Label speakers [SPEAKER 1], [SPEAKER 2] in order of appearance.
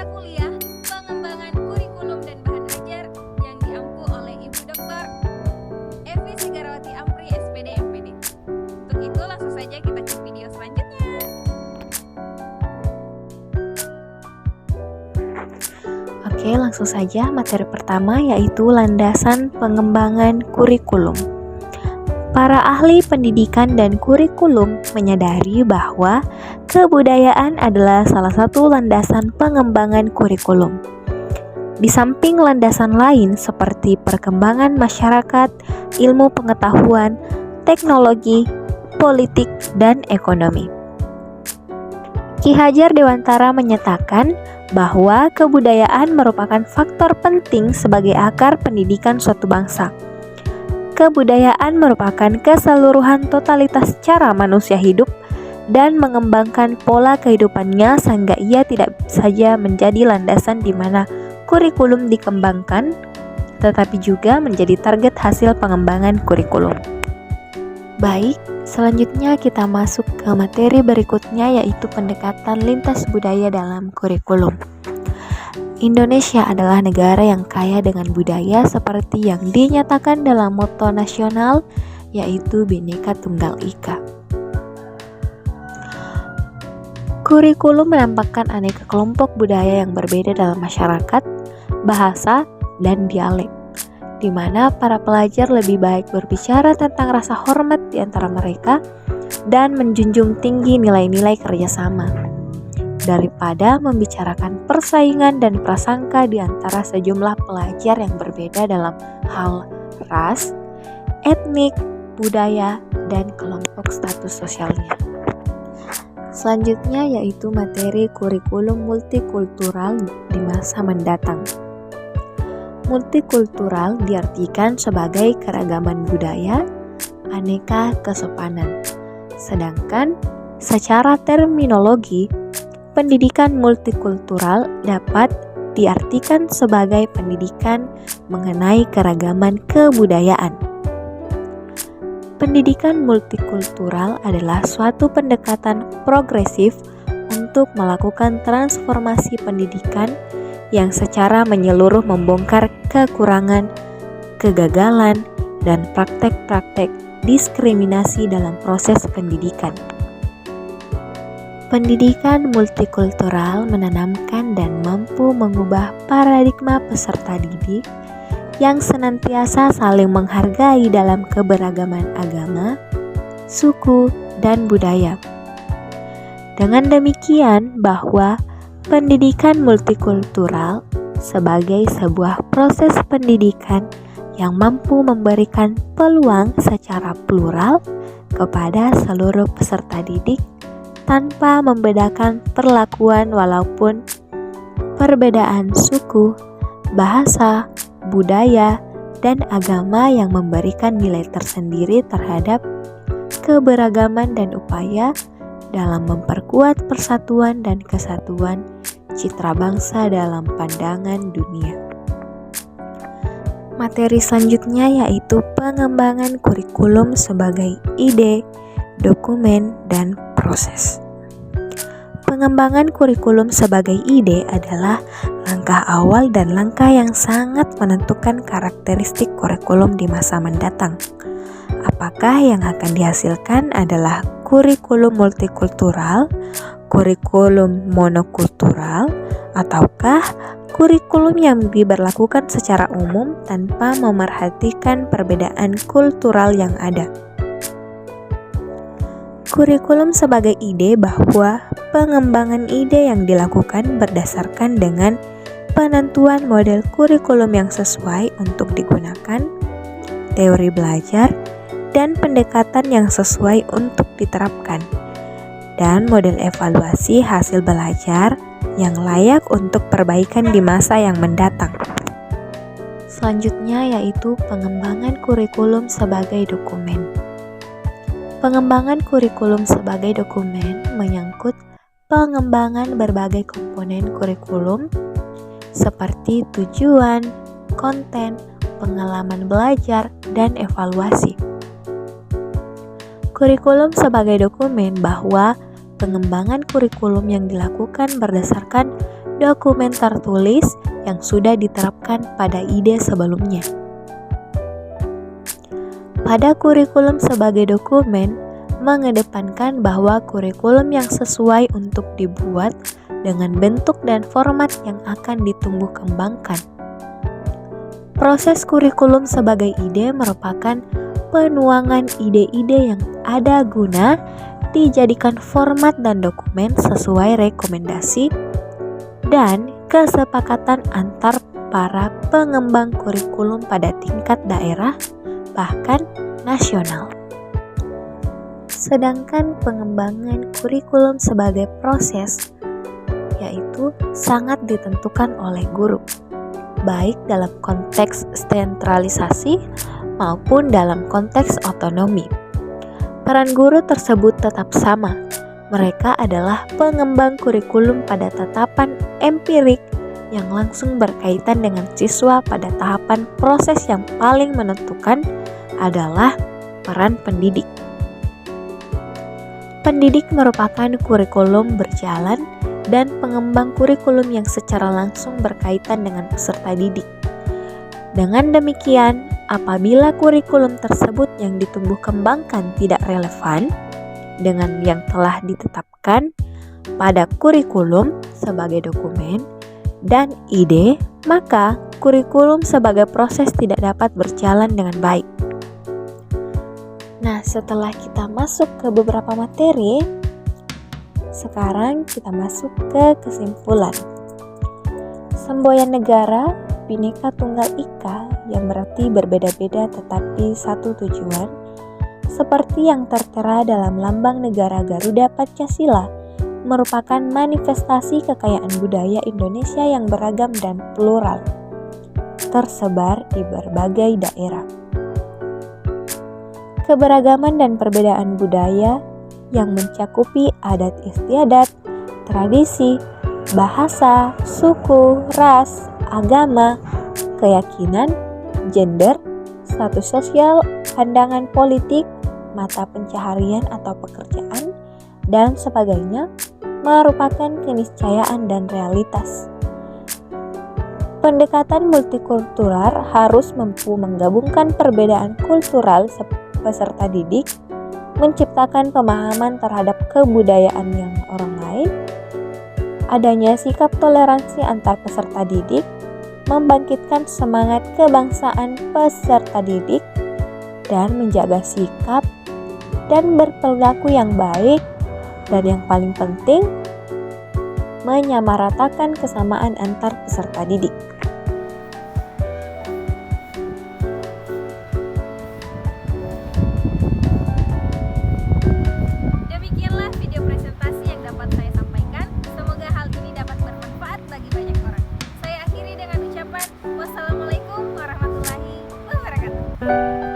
[SPEAKER 1] mata kuliah pengembangan kurikulum dan bahan ajar yang diampu oleh Ibu Dr. Evi Sigarawati Ampri, SPD, MPD. Untuk itu langsung saja kita cek video selanjutnya.
[SPEAKER 2] Oke, langsung saja materi pertama yaitu landasan pengembangan kurikulum. Para ahli pendidikan dan kurikulum menyadari bahwa kebudayaan adalah salah satu landasan pengembangan kurikulum. Di samping landasan lain seperti perkembangan masyarakat, ilmu pengetahuan, teknologi, politik, dan ekonomi. Ki Hajar Dewantara menyatakan bahwa kebudayaan merupakan faktor penting sebagai akar pendidikan suatu bangsa. Kebudayaan merupakan keseluruhan totalitas cara manusia hidup dan mengembangkan pola kehidupannya sehingga ia tidak saja menjadi landasan di mana kurikulum dikembangkan, tetapi juga menjadi target hasil pengembangan kurikulum. Baik, selanjutnya kita masuk ke materi berikutnya yaitu pendekatan lintas budaya dalam kurikulum. Indonesia adalah negara yang kaya dengan budaya seperti yang dinyatakan dalam moto nasional yaitu Bhinneka Tunggal Ika. Kurikulum menampakkan aneka kelompok budaya yang berbeda dalam masyarakat, bahasa, dan dialek, di mana para pelajar lebih baik berbicara tentang rasa hormat di antara mereka dan menjunjung tinggi nilai-nilai kerjasama, daripada membicarakan persaingan dan prasangka di antara sejumlah pelajar yang berbeda dalam hal ras, etnik, budaya, dan kelompok status sosialnya. Selanjutnya yaitu materi kurikulum multikultural di masa mendatang. Multikultural diartikan sebagai keragaman budaya, aneka kesopanan. Sedangkan secara terminologi, pendidikan multikultural dapat diartikan sebagai pendidikan mengenai keragaman kebudayaan. Pendidikan multikultural adalah suatu pendekatan progresif untuk melakukan transformasi pendidikan yang secara menyeluruh membongkar kekurangan, kegagalan, dan praktek-praktek diskriminasi dalam proses pendidikan. Pendidikan multikultural menanamkan dan mampu mengubah paradigma peserta didik yang senantiasa saling menghargai dalam keberagaman agama, suku, dan budaya. Dengan demikian bahwa pendidikan multikultural sebagai sebuah proses pendidikan yang mampu memberikan peluang secara plural kepada seluruh peserta didik tanpa membedakan perlakuan walaupun perbedaan suku, bahasa, budaya, dan agama yang memberikan nilai tersendiri terhadap keberagaman dan upaya dalam memperkuat persatuan dan kesatuan citra bangsa dalam pandangan dunia. Materi selanjutnya yaitu pengembangan kurikulum sebagai ide, dokumen, dan proses. Pengembangan kurikulum sebagai ide adalah langkah awal dan langkah yang sangat menentukan karakteristik kurikulum di masa mendatang. Apakah yang akan dihasilkan adalah kurikulum multikultural, kurikulum monokultural, ataukah kurikulum yang diberlakukan secara umum tanpa memerhatikan perbedaan kultural yang ada? Kurikulum sebagai ide bahwa pengembangan ide yang dilakukan berdasarkan dengan penentuan model kurikulum yang sesuai untuk digunakan, teori belajar, dan pendekatan yang sesuai untuk diterapkan, dan model evaluasi hasil belajar yang layak untuk perbaikan di masa yang mendatang. Selanjutnya yaitu pengembangan kurikulum sebagai dokumen. Pengembangan kurikulum sebagai dokumen menyangkut pengembangan berbagai komponen kurikulum seperti tujuan, konten, pengalaman belajar, dan evaluasi. Kurikulum sebagai dokumen bahwa pengembangan kurikulum yang dilakukan berdasarkan dokumen tertulis yang sudah diterapkan pada ide sebelumnya. Pada kurikulum sebagai dokumen, mengedepankan bahwa kurikulum yang sesuai untuk dibuat dengan bentuk dan format yang akan ditumbuh kembangkan. Proses kurikulum sebagai ide merupakan penuangan ide-ide yang ada guna dijadikan format dan dokumen sesuai rekomendasi dan kesepakatan antar para pengembang kurikulum pada tingkat daerah bahkan nasional. Sedangkan pengembangan kurikulum sebagai proses yaitu sangat ditentukan oleh guru, baik dalam konteks sentralisasi maupun dalam konteks otonomi. Peran guru tersebut tetap sama. Mereka adalah pengembang kurikulum pada tatapan empirik yang langsung berkaitan dengan siswa pada tahapan proses yang paling menentukan adalah peran pendidik. Pendidik merupakan kurikulum berjalan dan pengembang kurikulum yang secara langsung berkaitan dengan peserta didik. Dengan demikian, apabila kurikulum tersebut yang ditumbuh kembangkan tidak relevan dengan yang telah ditetapkan pada kurikulum sebagai dokumen dan ide, maka kurikulum sebagai proses tidak dapat berjalan dengan baik. Nah, setelah kita masuk ke beberapa materi, sekarang kita masuk ke kesimpulan. Semboyan negara Bhinneka Tunggal Ika yang berarti berbeda-beda tetapi satu tujuan, seperti yang tertera dalam lambang negara Garuda Pancasila, merupakan manifestasi kekayaan budaya Indonesia yang beragam dan plural, tersebar di berbagai daerah. Keberagaman dan perbedaan budaya yang mencakupi adat istiadat, tradisi, bahasa, suku, ras, agama, keyakinan, gender, status sosial, pandangan politik, mata pencaharian atau pekerjaan, dan sebagainya merupakan keniscayaan dan realitas. Pendekatan multikultural harus mampu menggabungkan perbedaan kultural peserta didik, menciptakan pemahaman terhadap kebudayaan yang orang lain, adanya sikap toleransi antar peserta didik, membangkitkan semangat kebangsaan peserta didik, dan menjaga sikap dan berperilaku yang baik, dan yang paling penting, menyamaratakan kesamaan antar peserta didik.
[SPEAKER 1] Demikianlah video presentasi yang dapat saya sampaikan. Semoga hal ini dapat bermanfaat bagi banyak orang. Saya akhiri dengan ucapan wassalamualaikum warahmatullahi wabarakatuh.